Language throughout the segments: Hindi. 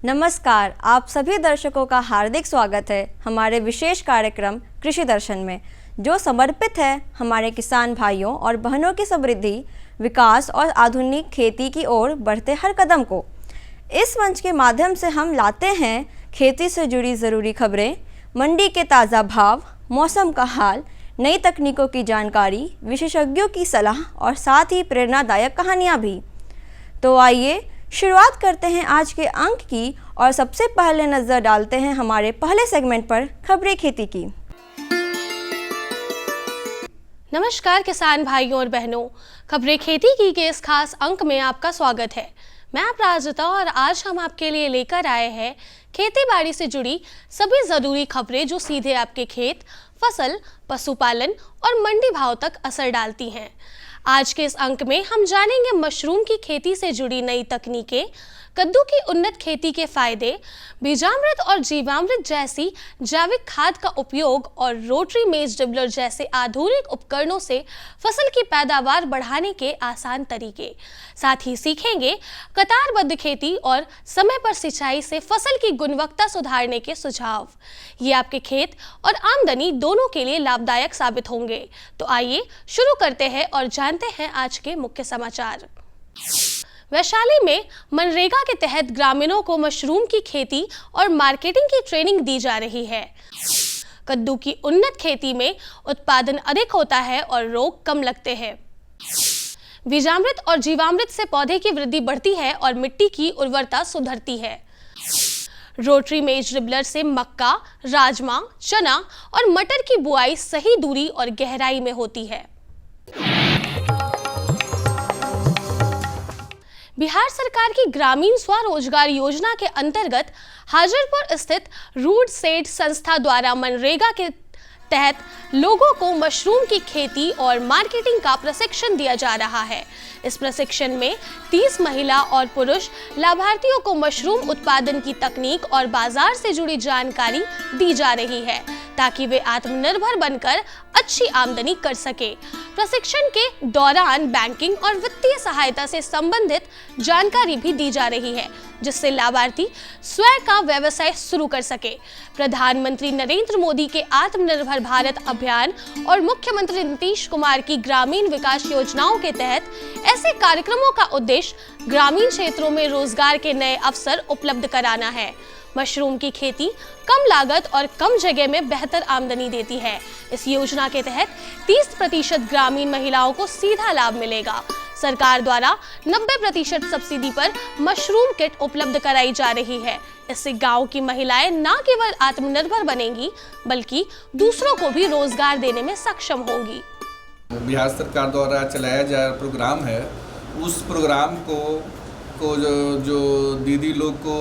नमस्कार, आप सभी दर्शकों का हार्दिक स्वागत है हमारे विशेष कार्यक्रम कृषि दर्शन में, जो समर्पित है हमारे किसान भाइयों और बहनों की समृद्धि, विकास और आधुनिक खेती की ओर बढ़ते हर कदम को। इस मंच के माध्यम से हम लाते हैं खेती से जुड़ी ज़रूरी खबरें, मंडी के ताज़ा भाव, मौसम का हाल, नई तकनीकों की जानकारी, विशेषज्ञों की सलाह और साथ ही प्रेरणादायक कहानियाँ भी। तो आइए शुरुआत करते हैं आज के अंक की और सबसे पहले नजर डालते हैं हमारे पहले सेगमेंट पर, खबरें खेती की। नमस्कार किसान भाइयों और बहनों, खबरें खेती की के इस खास अंक में आपका स्वागत है। मैं अपराजिता और आज हम आपके लिए लेकर आए हैं खेती बाड़ी से जुड़ी सभी जरूरी खबरें जो सीधे आपके खेत, फसल, पशुपालन और मंडी भाव तक असर डालती हैं। आज के इस अंक में हम जानेंगे मशरूम की खेती से जुड़ी नई तकनीकें, कद्दू की उन्नत खेती के फायदे, बीजामृत और जीवामृत जैसी जैविक खाद का उपयोग और रोटरी मेज ड्रिबलर जैसे आधुनिक उपकरणों से फसल की पैदावार बढ़ाने के आसान तरीके। साथ ही सीखेंगे कतारबद्ध खेती और समय पर सिंचाई से फसल की गुणवत्ता सुधारने के सुझाव। ये आपके खेत और आमदनी दोनों के लिए लाभदायक साबित होंगे। तो आइए शुरू करते हैं और जानते हैं आज के मुख्य समाचार। वैशाली में मनरेगा के तहत ग्रामीणों को मशरूम की खेती और मार्केटिंग की ट्रेनिंग दी जा रही है। कद्दू की उन्नत खेती में उत्पादन अधिक होता है और रोग कम लगते हैं। बीजामृत और जीवामृत से पौधे की वृद्धि बढ़ती है और मिट्टी की उर्वरता सुधरती है। रोटरी मेज ड्रिबलर से मक्का, राजमा, चना और मटर की बुआई सही दूरी और गहराई में होती है। बिहार सरकार की ग्रामीण स्वरोजगार योजना के अंतर्गत हाजिरपुर स्थित रूट सेड संस्था द्वारा मनरेगा के तहत लोगों को मशरूम की खेती और मार्केटिंग का प्रशिक्षण दिया जा रहा है। इस प्रशिक्षण में 30 महिला और पुरुष लाभार्थियों को मशरूम उत्पादन की तकनीक और बाजार से जुड़ी जानकारी दी जा रही है, ताकि वे आत्मनिर्भर बनकर अच्छी आमदनी कर सके। प्रशिक्षण के दौरान बैंकिंग और वित्तीय सहायता से संबंधित जानकारी भी दी जा रही है, जिससे लाभार्थी स्वयं का व्यवसाय शुरू कर सके। प्रधानमंत्री नरेंद्र मोदी के आत्मनिर्भर भारत अभियान और मुख्यमंत्री नीतीश कुमार की ग्रामीण विकास योजनाओं के तहत ऐसे कार्यक्रमों का उद्देश्य ग्रामीण क्षेत्रों में रोजगार के नए अवसर उपलब्ध कराना है। मशरूम की खेती कम लागत और कम जगह में बेहतर आमदनी देती है। इस योजना के तहत 30% ग्रामीण महिलाओं को सीधा लाभ मिलेगा। सरकार द्वारा 90% सब्सिडी पर मशरूम किट उपलब्ध कराई जा रही है। इससे गांव की महिलाएं न केवल आत्मनिर्भर बनेंगी, बल्कि दूसरों को भी रोजगार देने में सक्षम होंगी। बिहार सरकार द्वारा चलाया जा रहा प्रोग्राम है, उस प्रोग्राम को जो दीदी लोग को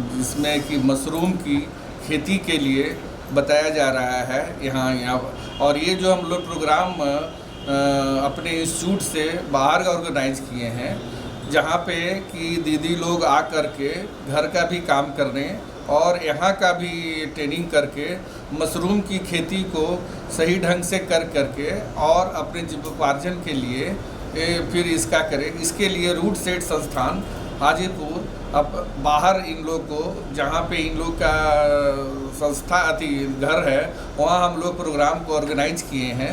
जिसमें कि मशरूम की खेती के लिए बताया जा रहा है यहाँ। और ये जो हम लोग प्रोग्राम अपने इंस्टीट्यूट से बाहर ऑर्गेनाइज किए हैं, जहाँ पे कि दीदी लोग आ कर के घर का भी काम करने और यहाँ का भी ट्रेनिंग करके मशरूम की खेती को सही ढंग से करके और अपने जीविकोपार्जन के लिए फिर इसका करें। इसके लिए रूट सेट संस्थान हाजीपुर अब बाहर इन लोग को, जहाँ पे इन लोग का संस्था घर है, वहाँ हम लोग प्रोग्राम को ऑर्गेनाइज किए हैं।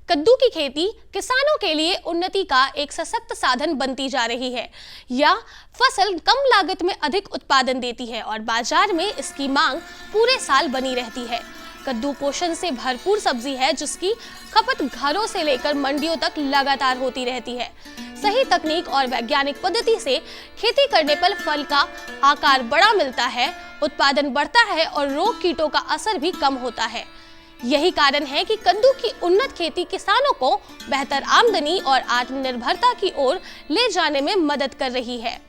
कद्दू की खेती किसानों के लिए उन्नति का एक सशक्त साधन बनती जा रही है। यह फसल कम लागत में अधिक उत्पादन देती है और बाजार में इसकी मांग पूरे साल बनी रहती है। कद्दू पोषण से भरपूर सब्जी है, जिसकी खपत घरों से लेकर मंडियों तक लगातार होती रहती है। सही तकनीक और वैज्ञानिक पद्धति से खेती करने पर फल का आकार बड़ा मिलता है, उत्पादन बढ़ता है और रोग कीटों का असर भी कम होता है। यही कारण है कि कद्दू की उन्नत खेती किसानों को बेहतर आमदनी और आत्मनिर्भरता की ओर ले जाने में मदद कर रही है।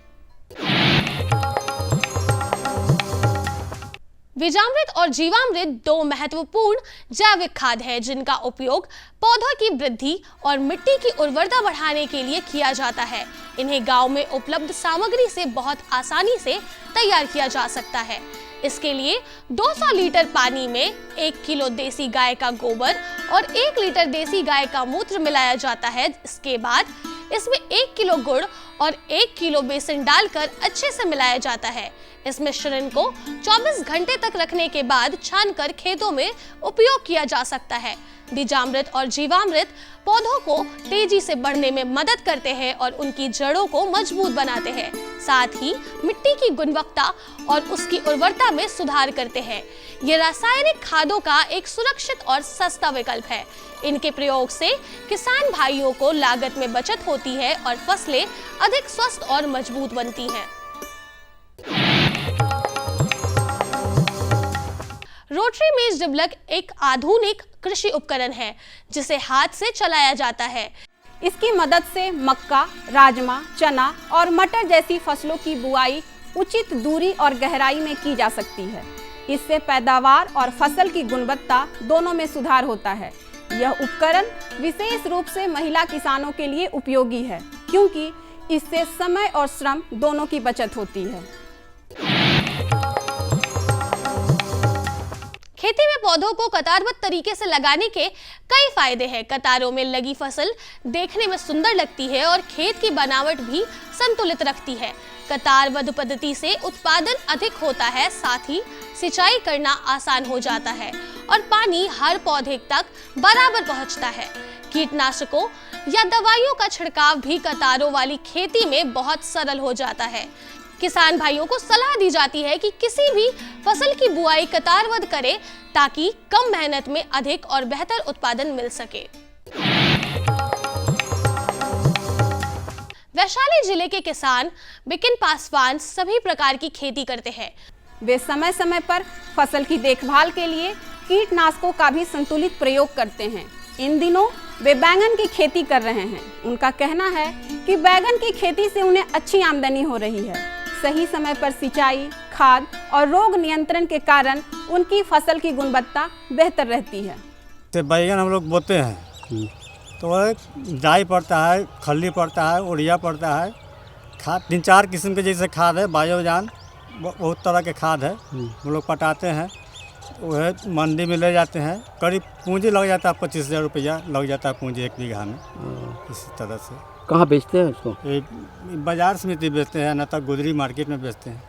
बीजामृत और जीवामृत दो महत्वपूर्ण जैविक खाद है जिनका उपयोग पौधों की वृद्धि और मिट्टी की उर्वरता बढ़ाने के लिए किया जाता है। इन्हें गांव में उपलब्ध सामग्री से बहुत आसानी से तैयार किया जा सकता है। इसके लिए 200 लीटर पानी में 1 किलो देसी गाय का गोबर और 1 लीटर देसी गाय का मूत्र मिलाया जाता है। इसके बाद इसमें 1 किलो गुड़ और 1 किलो बेसन डालकर अच्छे से मिलाया जाता है। इस मिश्रण को 24 घंटे तक रखने के बाद छानकर खेतों में उपयोग किया जा सकता है। बीजामृत और जीवामृत पौधों को तेजी से बढ़ने में मदद करते हैं और उनकी जड़ों को मजबूत बनाते हैं। साथ ही मिट्टी की गुणवत्ता और उसकी उर्वरता में सुधार करते हैं। ये रासायनिक खादों का एक सुरक्षित और सस्ता विकल्प है। इनके प्रयोग से किसान भाइयों को लागत में बचत होती है और फसलें अधिक स्वस्थ और मजबूत बनती हैं। रोटरी मेज डिबलक एक आधुनिक कृषि उपकरण है जिसे हाथ से चलाया जाता है। इसकी मदद से मक्का, राजमा, चना और मटर जैसी फसलों की बुआई उचित दूरी और गहराई में की जा सकती है। इससे पैदावार और फसल की गुणवत्ता दोनों में सुधार होता है। यह उपकरण विशेष रूप से महिला किसानों के लिए उपयोगी है क्योंकि इससे समय और श्रम दोनों की बचत होती है। खेती में पौधों को कतारबद्ध तरीके से लगाने के कई फायदे हैं। कतारों में लगी फसल देखने में सुंदर लगती है और खेत की बनावट भी संतुलित रखती है। कतारबद्ध पद्धति से उत्पादन अधिक होता है, साथ ही सिंचाई करना आसान हो जाता है और पानी हर पौधे तक बराबर पहुंचता है। कीटनाशकों या दवाइयों का छिड़काव भी कतारों वाली खेती में बहुत सरल हो जाता है। किसान भाइयों को सलाह दी जाती है कि किसी भी फसल की बुआई कतारबद्ध करें ताकि कम मेहनत में अधिक और बेहतर उत्पादन मिल सके। वैशाली जिले के किसान बिकिन पासवान सभी प्रकार की खेती करते हैं। वे समय समय पर फसल की देखभाल के लिए कीटनाशकों का भी संतुलित प्रयोग करते हैं। इन दिनों वे बैंगन की खेती कर रहे हैं। उनका कहना है कि बैंगन की खेती से उन्हें अच्छी आमदनी हो रही है। सही समय पर सिंचाई, खाद और रोग नियंत्रण के कारण उनकी फसल की गुणवत्ता बेहतर रहती है। तो बैंगन हम लोग बोते हैं तो डाई पड़ता है, खल्ली पड़ता है, उड़िया पड़ता है, खाद 3-4 किस्म के जैसे खाद है, बायोजान बहुत तरह के खाद है। हम लोग पटाते हैं, वह मंडी में ले जाते हैं। करीब पूंजी लग जाता है 25,000 रुपया लग जाता है पूंजी 1 बीघा में। इसी तरह से कहाँ बेचते हैं इसको? बाजार समिति बेचते हैं, न तो गुदरी मार्केट में बेचते हैं।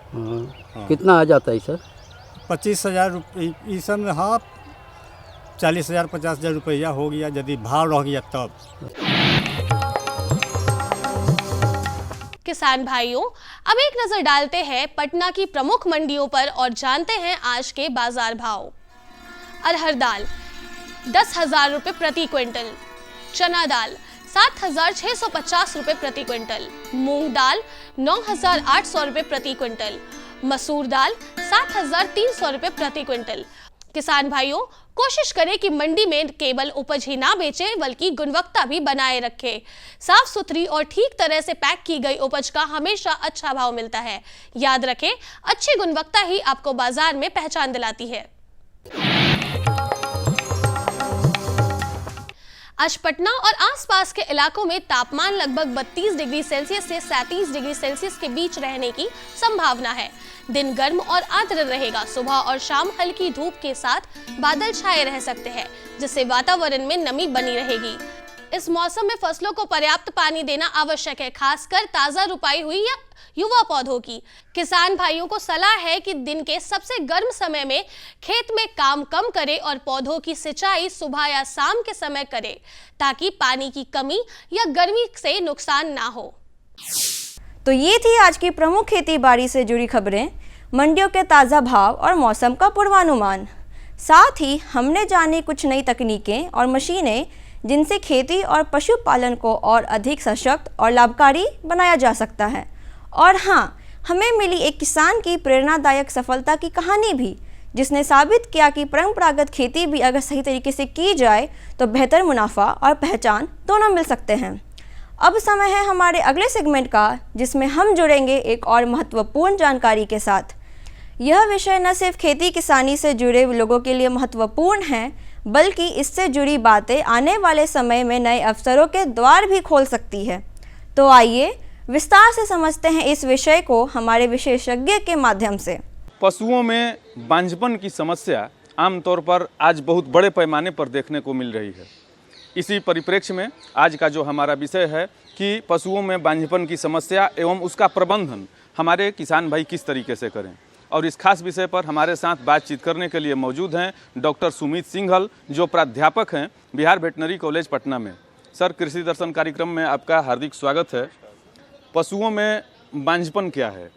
हाँ। कितना आ जाता है सर? 25,000 रुपये ई सब में। हाँ, 40,000 50,000 रुपया हो गया यदि भाव रह गया तब। किसान भाइयों, अब एक नजर डालते हैं पटना की प्रमुख मंडियों पर और जानते हैं आज के बाजार भाव। अरहर दाल 10,000 रुपये प्रति क्विंटल, चना दाल 7,650 रुपये प्रति क्विंटल, मूंग दाल 9,800 रुपये प्रति क्विंटल, मसूर दाल 7,300 रुपये प्रति क्विंटल। किसान भाइयों, कोशिश करें कि मंडी में केवल उपज ही ना बेचें बल्कि गुणवत्ता भी बनाए रखें। साफ सुथरी और ठीक तरह से पैक की गई उपज का हमेशा अच्छा भाव मिलता है। याद रखें, अच्छी गुणवत्ता ही आपको बाजार में पहचान दिलाती है। आज पटना और आसपास के इलाकों में तापमान लगभग 32 डिग्री सेल्सियस से 37 डिग्री सेल्सियस के बीच रहने की संभावना है। दिन गर्म और आर्द्र रहेगा। सुबह और शाम हल्की धूप के साथ बादल छाए रह सकते हैं, जिससे वातावरण में नमी बनी रहेगी। इस मौसम में फसलों को पर्याप्त पानी देना आवश्यक है, खासकर ताजा रुपाई हुई या युवा पौधों की। किसान भाइयों को सलाह है कि दिन के सबसे गर्म समय में खेत में काम कम करें और पौधों की सिंचाई सुबह या शाम के समय करें ताकि पानी की कमी या गर्मी से नुकसान ना हो। तो ये थी आज की प्रमुख खेती बाड़ी से जुड़ी खबरें, मंडियों के ताज़ा भाव और मौसम का पूर्वानुमान। साथ ही हमने जानी कुछ नई तकनीकें और मशीनें जिनसे खेती और पशुपालन को और अधिक सशक्त और लाभकारी बनाया जा सकता है। और हाँ, हमें मिली एक किसान की प्रेरणादायक सफलता की कहानी भी, जिसने साबित किया कि परंपरागत खेती भी अगर सही तरीके से की जाए तो बेहतर मुनाफा और पहचान दोनों मिल सकते हैं। अब समय है हमारे अगले सेगमेंट का, जिसमें हम जुड़ेंगे एक और महत्वपूर्ण जानकारी के साथ। यह विषय न सिर्फ खेती किसानी से जुड़े लोगों के लिए महत्वपूर्ण है, बल्कि इससे जुड़ी बातें आने वाले समय में नए अवसरों के द्वार भी खोल सकती है। तो आइए विस्तार से समझते हैं इस विषय को हमारे विशेषज्ञ के माध्यम से। पशुओं में बांझपन की समस्या आमतौर पर आज बहुत बड़े पैमाने पर देखने को मिल रही है। इसी परिप्रेक्ष्य में आज का जो हमारा विषय है कि पशुओं में बांझपन की समस्या एवं उसका प्रबंधन हमारे किसान भाई किस तरीके से करें, और इस खास विषय पर हमारे साथ बातचीत करने के लिए मौजूद हैं डॉक्टर सुमित सिंघल, जो प्राध्यापक हैं बिहार वेटनरी कॉलेज पटना में। सर, कृषि दर्शन कार्यक्रम में आपका हार्दिक स्वागत है। पशुओं में बांझपन क्या है?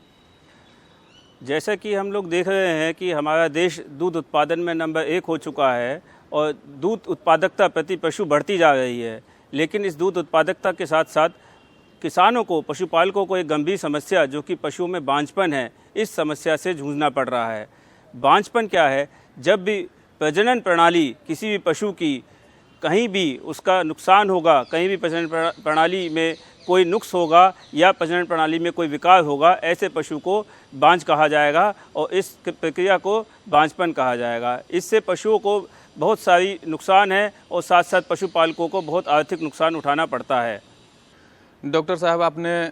जैसा कि हम लोग देख रहे हैं कि हमारा देश दूध उत्पादन में नंबर 1 हो चुका है और दूध उत्पादकता प्रति पशु बढ़ती जा रही है, लेकिन इस दूध उत्पादकता के साथ साथ किसानों को, पशुपालकों को एक गंभीर समस्या जो कि पशुओं में बांझपन है, इस समस्या से जूझना पड़ रहा है। बांझपन क्या है? जब भी प्रजनन प्रणाली किसी भी पशु की कहीं भी उसका नुकसान होगा, कहीं भी प्रजनन प्रणाली में कोई नुक्स होगा या प्रजनन प्रणाली में कोई विकार होगा, ऐसे पशु को बांझ कहा जाएगा और इस प्रक्रिया को बांझपन कहा जाएगा। इससे पशुओं को बहुत सारी नुकसान है और साथ साथ पशुपालकों को बहुत आर्थिक नुकसान उठाना पड़ता है। डॉक्टर साहब, आपने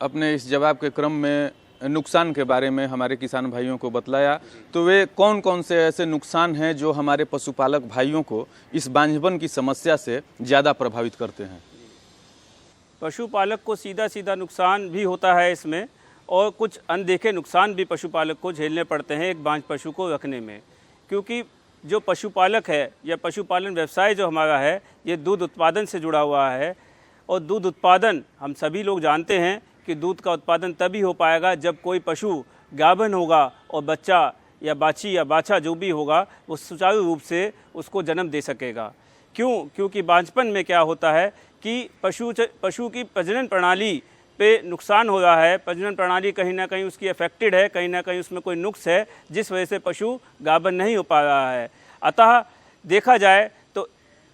अपने इस जवाब के क्रम में नुकसान के बारे में हमारे किसान भाइयों को बतलाया, तो वे कौन कौन से ऐसे नुकसान हैं जो हमारे पशुपालक भाइयों को इस बांझपन की समस्या से ज़्यादा प्रभावित करते हैं? पशुपालक को सीधा सीधा नुकसान भी होता है इसमें, और कुछ अनदेखे नुकसान भी पशुपालक को झेलने पड़ते हैं एक बांझ पशु को रखने में। क्योंकि जो पशुपालक है या पशुपालन व्यवसाय जो हमारा है, ये दूध उत्पादन से जुड़ा हुआ है, और दूध उत्पादन हम सभी लोग जानते हैं कि दूध का उत्पादन तभी हो पाएगा जब कोई पशु गाभिन होगा और बच्चा या बाछी या बाछा जो भी होगा वो सुचारू रूप से उसको जन्म दे सकेगा। क्योंकि बांझपन में क्या होता है कि पशु की प्रजनन प्रणाली पे नुकसान हो रहा है, प्रजनन प्रणाली कहीं ना कहीं उसकी अफेक्टेड है, कहीं ना कहीं उसमें कोई नुक्स है, जिस वजह से पशु गाभिन नहीं हो पा रहा है। अतः देखा जाए तो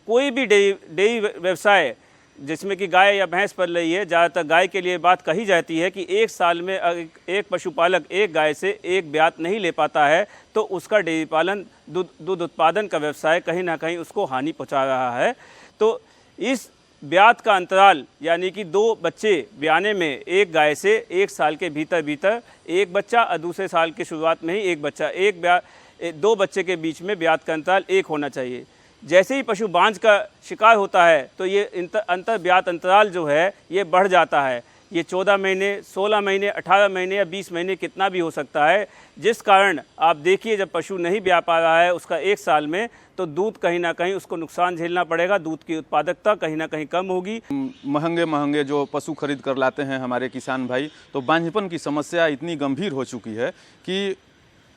कोई भी डेयरी व्यवसाय जिसमें कि गाय या भैंस पल रही है, ज़्यादातर गाय के लिए बात कही जाती है कि एक साल में एक पशुपालक एक गाय से एक ब्यात नहीं ले पाता है तो उसका डेयरी पालन दूध उत्पादन का व्यवसाय कहीं ना कहीं उसको हानि पहुंचा रहा है। तो इस ब्यात का अंतराल यानी कि 2 बच्चे ब्याने में एक गाय से 1 साल के भीतर एक बच्चा और दूसरे साल की शुरुआत में ही एक बच्चा, 2 बच्चे के बीच में ब्यात का अंतराल 1 होना चाहिए। जैसे ही पशु बांझ का शिकार होता है तो ये अंतर ब्यात अंतराल जो है ये बढ़ जाता है। ये 14 महीने, 16 महीने, 18 महीने या 20 महीने कितना भी हो सकता है, जिस कारण आप देखिए जब पशु नहीं ब्याह पा रहा है उसका 1 साल में, तो दूध कहीं ना कहीं उसको नुकसान झेलना पड़ेगा, दूध की उत्पादकता कहीं ना कहीं कम होगी। महंगे जो पशु खरीद कर लाते हैं हमारे किसान भाई, तो बांझपन की समस्या इतनी गंभीर हो चुकी है कि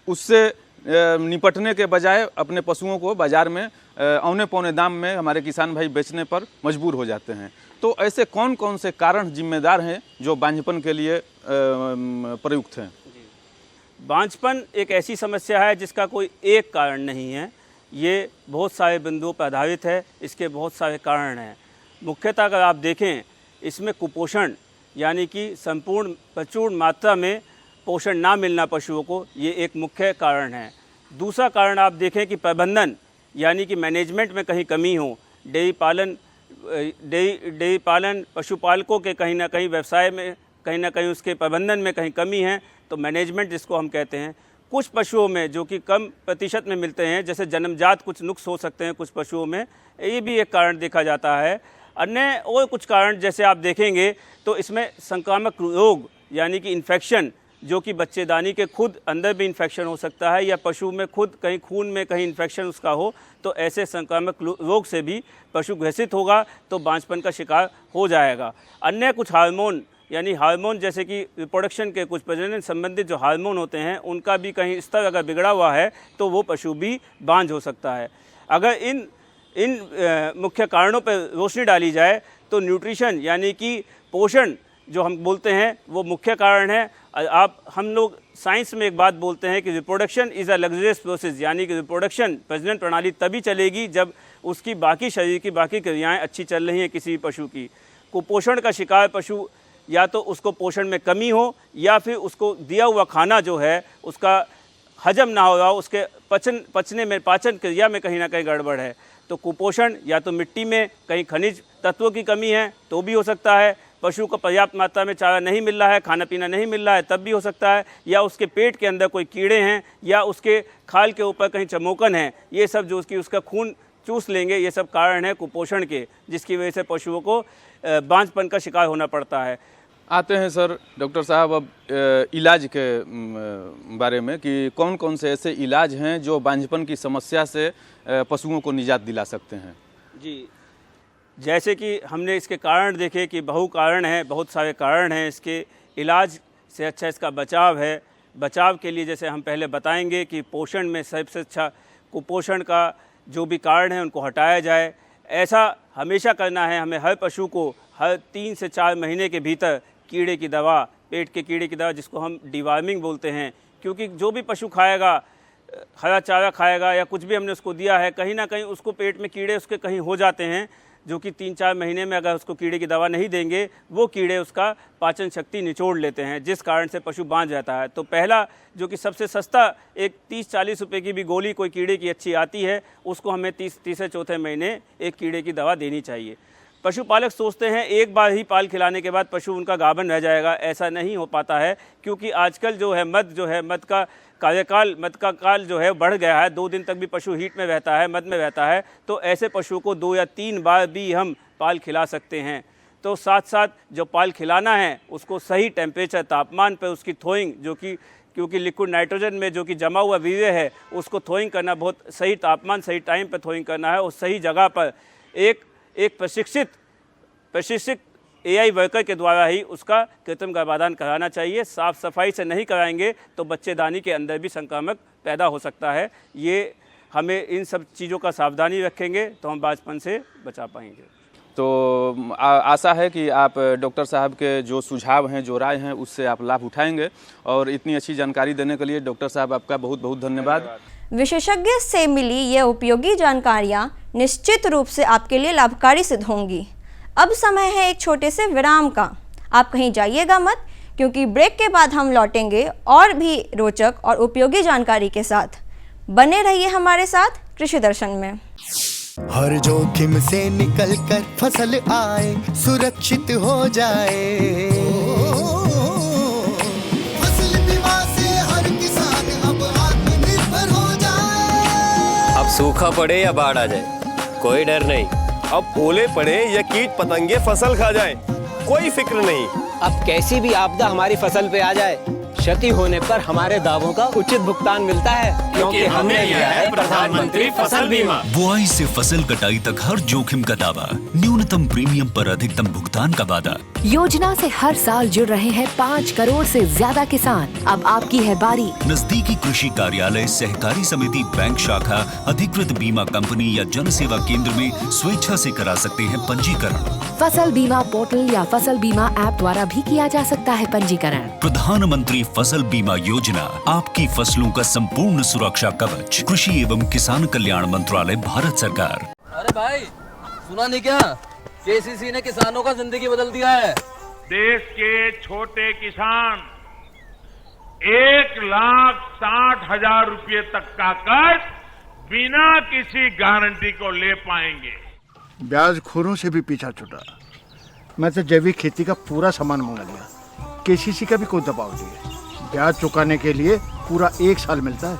उससे निपटने के बजाय अपने पशुओं को बाज़ार में औने पौने दाम में हमारे किसान भाई बेचने पर मजबूर हो जाते हैं। तो ऐसे कौन कौन से कारण जिम्मेदार हैं जो बांझपन के लिए प्रयुक्त हैं? बांझपन एक ऐसी समस्या है जिसका कोई एक कारण नहीं है, ये बहुत सारे बिंदुओं पर आधारित है, इसके बहुत सारे कारण हैं। मुख्यतः अगर आप देखें इसमें कुपोषण यानी कि संपूर्ण प्रचुर मात्रा में पोषण ना मिलना पशुओं को, ये एक मुख्य कारण है। दूसरा कारण आप देखें कि प्रबंधन यानी कि मैनेजमेंट में कहीं कमी हो, डेयरी पालन पशुपालकों के कहीं ना कहीं व्यवसाय में कहीं ना कहीं उसके प्रबंधन में कहीं कमी है, तो मैनेजमेंट जिसको हम कहते हैं। कुछ पशुओं में जो कि कम प्रतिशत में मिलते हैं, जैसे जन्मजात कुछ नुक्स हो सकते हैं कुछ पशुओं में, ये भी एक कारण देखा जाता है। अन्य और कुछ कारण जैसे आप देखेंगे तो इसमें संक्रामक रोग यानी कि इन्फेक्शन, जो कि बच्चेदानी के खुद अंदर भी इन्फेक्शन हो सकता है या पशु में खुद कहीं खून में कहीं इन्फेक्शन उसका हो, तो ऐसे संक्रामक रोग से भी पशु ग्रसित होगा तो बांझपन का शिकार हो जाएगा। अन्य कुछ हार्मोन यानी हार्मोन जैसे कि रिप्रोडक्शन के कुछ प्रजनन संबंधित जो हार्मोन होते हैं उनका भी कहीं स्तर अगर बिगड़ा हुआ है तो वो पशु भी बांझ हो सकता है। अगर इन मुख्य कारणों पर रोशनी डाली जाए तो न्यूट्रिशन यानी कि पोषण जो हम बोलते हैं वो मुख्य कारण है। हम लोग साइंस में एक बात बोलते हैं कि reproduction is a luxurious process, यानी कि रिप्रोडक्शन प्रजनन प्रणाली तभी चलेगी जब उसकी बाकी शरीर की बाकी क्रियाएं अच्छी चल रही हैं किसी भी पशु की। कुपोषण का शिकार पशु या तो उसको पोषण में कमी हो या फिर उसको दिया हुआ खाना जो है उसका हजम ना हो, उसके पाचन क्रिया में कहीं ना कहीं गड़बड़ है। तो कुपोषण या तो मिट्टी में कहीं खनिज तत्वों की कमी है तो भी हो सकता है, पशु को पर्याप्त मात्रा में चारा नहीं मिल रहा है, खाना पीना नहीं मिल रहा है तब भी हो सकता है, या उसके पेट के अंदर कोई कीड़े हैं या उसके खाल के ऊपर कहीं चमोकन है। ये सब जो उसका खून चूस लेंगे, ये सब कारण है कुपोषण के, जिसकी वजह से पशुओं को बांझपन का शिकार होना पड़ता है। आते हैं सर डॉक्टर साहब अब इलाज के बारे में कि कौन कौन से ऐसे इलाज हैं जो बांझपन की समस्या से पशुओं को निजात दिला सकते हैं। जी, जैसे कि हमने इसके कारण देखे कि बहु कारण हैं, बहुत सारे कारण हैं। इसके इलाज से अच्छा इसका बचाव है। बचाव के लिए जैसे हम पहले बताएंगे कि पोषण में सबसे अच्छा कुपोषण का जो भी कारण है उनको हटाया जाए। ऐसा हमेशा करना है हमें। हर पशु को हर 3 से 4 महीने के भीतर कीड़े की दवा, पेट के कीड़े की दवा, जिसको हम डिवार्मिंग बोलते हैं, क्योंकि जो भी पशु खाएगा, हरा चारा खाएगा या कुछ भी हमने उसको दिया है, कहीं ना कहीं उसको पेट में कीड़े उसके कहीं हो जाते हैं, जो कि 3-4 महीने में अगर उसको कीड़े की दवा नहीं देंगे वो कीड़े उसका पाचन शक्ति निचोड़ लेते हैं, जिस कारण से पशु बांझ जाता है। तो पहला जो कि सबसे सस्ता एक 30-40 रुपये की भी गोली कोई कीड़े की अच्छी आती है, उसको हमें 3 से 4 महीने एक कीड़े की दवा देनी चाहिए। पशुपालक सोचते हैं एक बार ही पाल खिलाने के बाद पशु उनका गाभिन रह जाएगा। ऐसा नहीं हो पाता है, क्योंकि आजकल जो है मद का काल जो है बढ़ गया है। 2 दिन तक भी पशु हीट में रहता है, मद में रहता है। तो ऐसे पशु को 2 या 3 बार भी हम पाल खिला सकते हैं। तो साथ साथ जो पाल खिलाना है उसको सही टेम्परेचर, तापमान पर उसकी थ्रोइंग, जो कि क्योंकि लिक्विड नाइट्रोजन में जो कि जमा हुआ वीर्य है उसको थ्रोइंग करना, बहुत सही तापमान सही टाइम पर थ्रोइंग करना है और सही जगह पर एक प्रशिक्षित AI वर्कर के द्वारा ही उसका कृत्रिम गर्भाधान कराना चाहिए। साफ़ सफाई से नहीं कराएंगे तो बच्चेदानी के अंदर भी संक्रामक पैदा हो सकता है। ये हमें इन सब चीज़ों का सावधानी रखेंगे तो हम बांझपन से बचा पाएंगे। तो आशा है कि आप डॉक्टर साहब के जो सुझाव हैं, जो राय हैं, उससे आप लाभ उठाएंगे। और इतनी अच्छी जानकारी देने के लिए डॉक्टर साहब आपका बहुत बहुत धन्यवाद। विशेषज्ञ से मिली ये उपयोगी जानकारियाँ निश्चित रूप से आपके लिए लाभकारी सिद्ध होंगी। अब समय है एक छोटे से विराम का। आप कहीं जाइएगा मत, क्योंकि ब्रेक के बाद हम लौटेंगे और भी रोचक और उपयोगी जानकारी के साथ। बने रहिए हमारे साथ कृषि दर्शन में। हर जोखिम से निकल कर फसल आए, सुरक्षित हो जाए। फसल बीमा से हर किसान अब आत्मनिर्भर हो जाए। अब सूखा पड़े या बाढ़ आ जाए, कोई डर नहीं। अब ओले पड़े या कीट पतंगे फसल खा जाए, कोई फिक्र नहीं। अब कैसी भी आपदा हमारी फसल पे आ जाए, क्षति होने पर हमारे दावों का उचित भुगतान मिलता है, क्योंकि हमने लिया है प्रधानमंत्री फसल बीमा। बुआई से फसल कटाई तक हर जोखिम का दावा, न्यूनतम प्रीमियम पर अधिकतम भुगतान का वादा। योजना से हर साल जुड़ रहे हैं 5 करोड़ से ज्यादा किसान। अब आपकी है बारी। नजदीकी कृषि कार्यालय, सहकारी समिति, बैंक शाखा, अधिकृत बीमा कंपनी या जन सेवा केंद्र में स्वेच्छा से करा सकते हैं पंजीकरण। फसल बीमा पोर्टल या फसल बीमा ऐप द्वारा भी किया जा सकता है पंजीकरण। प्रधानमंत्री फसल बीमा योजना, आपकी फसलों का संपूर्ण सुरक्षा कवच। कृषि एवं किसान कल्याण मंत्रालय, भारत सरकार। अरे भाई, सुना नहीं क्या? KCC ने किसानों का जिंदगी बदल दिया है। देश के छोटे किसान 1,60,000 रुपये तक का कर्ज बिना किसी गारंटी को ले पाएंगे। ब्याज खोरों से भी पीछा छूटा। मैं तो जैविक खेती का पूरा सामान मंगा लिया। KCC का भी कोई दबाव नहीं है। ब्याज चुकाने के लिए पूरा 1 साल मिलता है।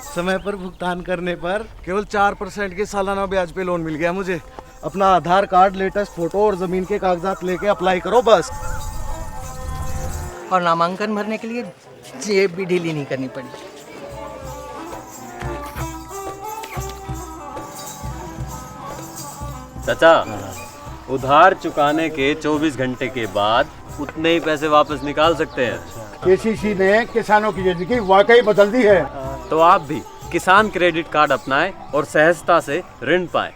समय पर भुगतान करने पर केवल 4% के सालाना ब्याज पे लोन मिल गया मुझे। अपना आधार कार्ड, लेटेस्ट फोटो और जमीन के कागजात लेके अप्लाई करो बस। और नामांकन भरने के लिए जेब भी ढीली नहीं करनी पड़ी। चाचा, उधार चुकाने के 24 घंटे के बाद उतने ही पैसे वापस निकाल सकते हैं। KCC ने किसानों की जिंदगी वाकई बदल दी है। तो आप भी किसान क्रेडिट कार्ड अपनाएं और सहजता से ऋण पाएं।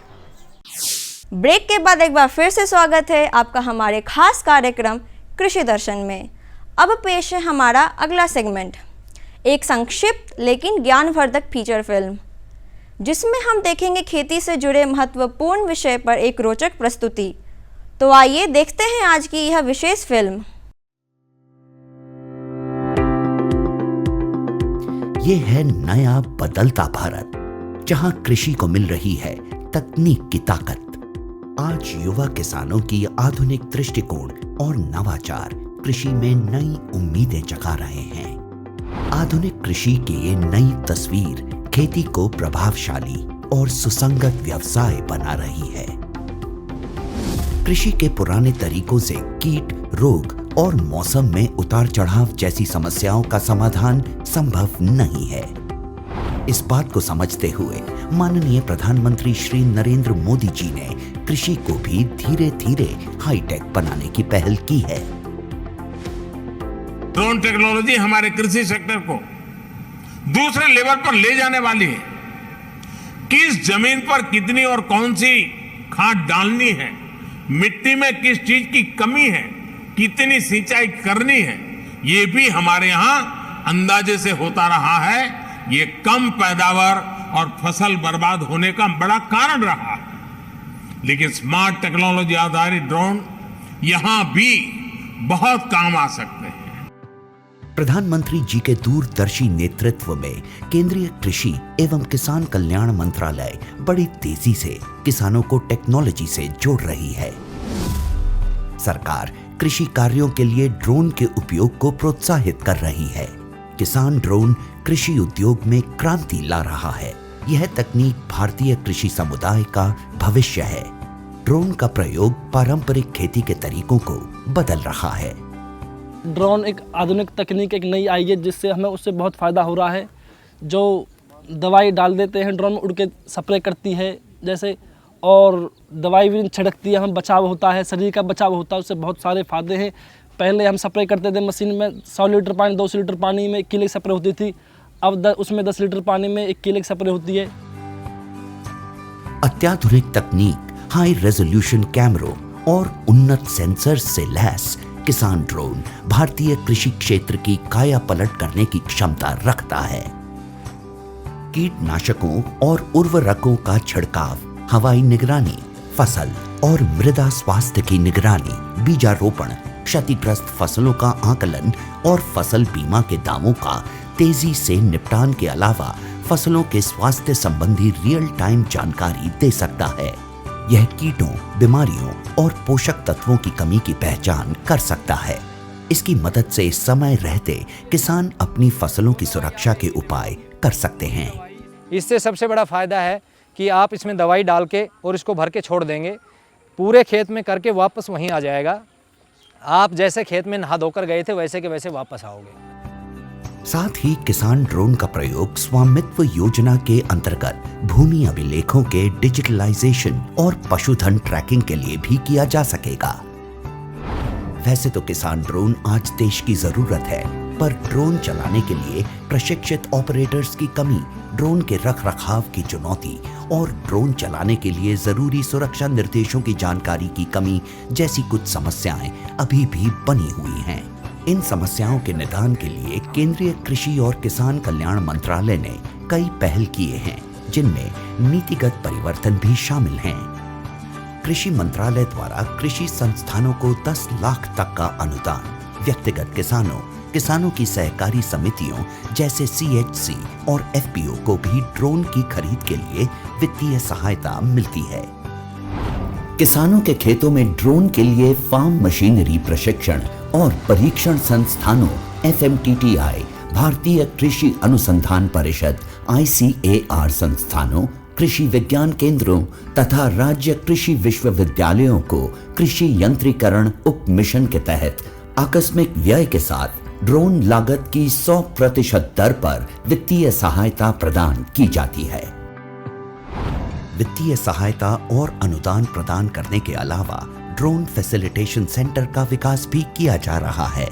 ब्रेक के बाद एक बार फिर से स्वागत है आपका हमारे खास कार्यक्रम कृषि दर्शन में। अब पेश है हमारा अगला सेगमेंट, एक संक्षिप्त लेकिन ज्ञानवर्धक फीचर फिल्म, जिसमें हम देखेंगे खेती से जुड़े महत्वपूर्ण विषय पर एक रोचक प्रस्तुति। तो आइए देखते हैं आज की यह विशेष फिल्म। ये है नया बदलता भारत, जहां कृषि को मिल रही है तकनीक की ताकत। आज युवा किसानों की आधुनिक दृष्टिकोण और नवाचार कृषि में नई उम्मीदें जगा रहे हैं। आधुनिक कृषि की ये नई तस्वीर खेती को प्रभावशाली और सुसंगत व्यवसाय बना रही है। कृषि के पुराने तरीकों से कीट, रोग और मौसम में उतार चढ़ाव जैसी समस्याओं का समाधान संभव नहीं है। इस बात को समझते हुए माननीय प्रधानमंत्री श्री नरेंद्र मोदी जी ने कृषि को भी धीरे धीरे हाईटेक बनाने की पहल की है। ड्रोन टेक्नोलॉजी हमारे कृषि सेक्टर को दूसरे लेवल पर ले जाने वाली है। किस जमीन पर कितनी और कौन सी खाद डालनी है, मिट्टी में किस चीज की कमी है, कितनी सिंचाई करनी है, ये भी हमारे यहाँ अंदाजे से होता रहा है। ये कम पैदावार और फसल बर्बाद होने का बड़ा कारण रहा है। लेकिन स्मार्ट टेक्नोलॉजी आधारित ड्रोन यहाँ भी बहुत काम आ सकते हैं। प्रधानमंत्री जी के दूरदर्शी नेतृत्व में केंद्रीय कृषि एवं किसान कल्याण मंत्रालय बड़ी तेजी से किसानों को टेक्नोलॉजी से जोड़ रही है। सरकार कृषि कार्यों के लिए ड्रोन के उपयोग को प्रोत्साहित कर रही है। किसान ड्रोन कृषि उद्योग में क्रांति ला रहा है। यह तकनीक भारतीय कृषि समुदाय का भविष्य है। ड्रोन का प्रयोग पारंपरिक खेती के तरीकों को बदल रहा है। ड्रोन एक आधुनिक तकनीक एक नई आई है, जिससे हमें उससे बहुत फ़ायदा हो रहा है। जो दवाई डाल देते हैं ड्रोन में उड़ के स्प्रे करती है जैसे, और दवाई भी छिड़कती है, हम बचाव होता है, शरीर का बचाव होता है, उससे बहुत सारे फ़ायदे हैं। पहले हम स्प्रे करते थे मशीन में 100 लीटर पानी 200 लीटर पानी में 1 किलो स्प्रे होती थी, अब उसमें 10 लीटर पानी में 1 किलो स्प्रे होती है। अत्याधुनिक तकनीक, हाई रेजोल्यूशन कैमरों और उन्नत सेंसर्स से लैस किसान ड्रोन भारतीय कृषि क्षेत्र की काया पलट करने की क्षमता रखता है। कीटनाशकों और उर्वरकों का छिड़काव, हवाई निगरानी, फसल और मृदा स्वास्थ्य की निगरानी, बीजारोपण, क्षतिग्रस्त फसलों का आकलन और फसल बीमा के दावों का तेजी से निपटान के अलावा फसलों के स्वास्थ्य संबंधी रियल टाइम जानकारी दे सकता है। यह कीटों, बीमारियों और पोषक तत्वों की कमी की पहचान कर सकता है। इसकी मदद से समय रहते किसान अपनी फसलों की सुरक्षा के उपाय कर सकते हैं। इससे सबसे बड़ा फायदा है कि आप इसमें दवाई डाल के और इसको भर के छोड़ देंगे, पूरे खेत में करके वापस वहीं आ जाएगा। आप जैसे खेत में नहा धोकर गए थे वैसे के वैसे वापस आओगे। साथ ही किसान ड्रोन का प्रयोग स्वामित्व योजना के अंतर्गत भूमि अभिलेखों के डिजिटलाइजेशन और पशुधन ट्रैकिंग के लिए भी किया जा सकेगा। वैसे तो किसान ड्रोन आज देश की जरूरत है, पर ड्रोन चलाने के लिए प्रशिक्षित ऑपरेटर्स की कमी, ड्रोन के रखरखाव की चुनौती और ड्रोन चलाने के लिए जरूरी सुरक्षा निर्देशों की जानकारी की कमी जैसी कुछ समस्याएं अभी भी बनी हुई हैं। इन समस्याओं के निदान के लिए केंद्रीय कृषि और किसान कल्याण मंत्रालय ने कई पहल किए हैं, जिनमें नीतिगत परिवर्तन भी शामिल हैं। कृषि मंत्रालय द्वारा कृषि संस्थानों को 10 लाख तक का अनुदान, व्यक्तिगत किसानों की सहकारी समितियों जैसे CHC और FPO को भी ड्रोन की खरीद के लिए वित्तीय सहायता मिलती है। किसानों के खेतों में ड्रोन के लिए फार्म मशीनरी प्रशिक्षण और परीक्षण संस्थानों FMTTI, भारतीय कृषि अनुसंधान परिषद ICAR संस्थानों, कृषि विज्ञान केंद्रों तथा राज्य कृषि विश्वविद्यालयों को कृषि यंत्रीकरण उप मिशन के तहत आकस्मिक व्यय के साथ ड्रोन लागत की 100% दर पर वित्तीय सहायता प्रदान की जाती है। वित्तीय सहायता और अनुदान प्रदान करने के अलावा ड्रोन फैसिलिटेशन सेंटर का विकास भी किया जा रहा है।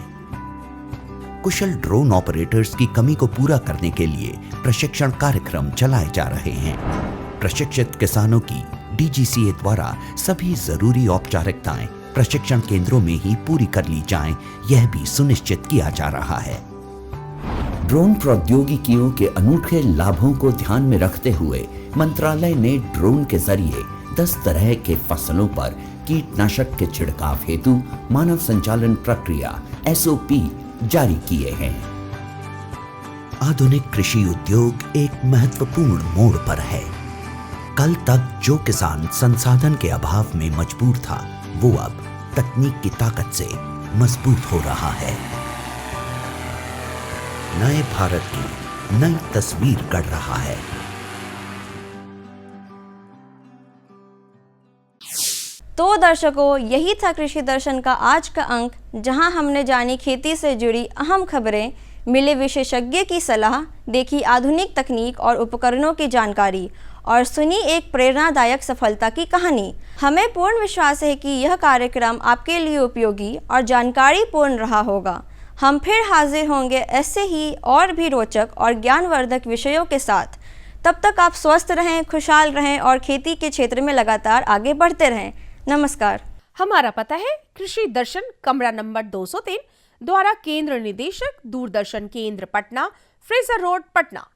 कुशल ड्रोन ऑपरेटर्स की कमी को पूरा करने के लिए प्रशिक्षण कार्यक्रम चलाए जा रहे हैं। प्रशिक्षित किसानों की DGCA द्वारा सभी जरूरी औपचारिकताएं प्रशिक्षण केंद्रों में ही पूरी कर ली जाएं, यह भी सुनिश्चित किया जा रहा है। ड्रोन प्रौद्योगिकियों के अनूठे लाभों को ध्यान में रखते हुए मंत्रालय ने ड्रोन के जरिए 10 तरह के फसलों पर कीटनाशक के छिड़काव हेतु मानव संचालन प्रक्रिया SOP जारी किए हैं। आधुनिक कृषि उद्योग एक महत्वपूर्ण मोड़ पर है। कल तक जो किसान संसाधन के अभाव में मजबूर था, वो अब तकनीक की ताकत से मजबूत हो रहा है। नए भारत की नई तस्वीर गढ़ रहा है। तो दर्शकों, यही था कृषि दर्शन का आज का अंक, जहां हमने जानी खेती से जुड़ी अहम खबरें, मिले विशेषज्ञ की सलाह, देखी आधुनिक तकनीक और उपकरणों की जानकारी और सुनी एक प्रेरणादायक सफलता की कहानी। हमें पूर्ण विश्वास है कि यह कार्यक्रम आपके लिए उपयोगी और जानकारी पूर्ण रहा होगा। हम फिर हाजिर होंगे ऐसे ही और भी रोचक और ज्ञानवर्धक विषयों के साथ। तब तक आप स्वस्थ रहें, खुशहाल रहें और खेती के क्षेत्र में लगातार आगे बढ़ते रहें। नमस्कार। हमारा पता है कृषि दर्शन, कमरा नंबर 203, द्वारा केंद्र निदेशक, दूरदर्शन केंद्र पटना, फ्रेजर रोड, पटना।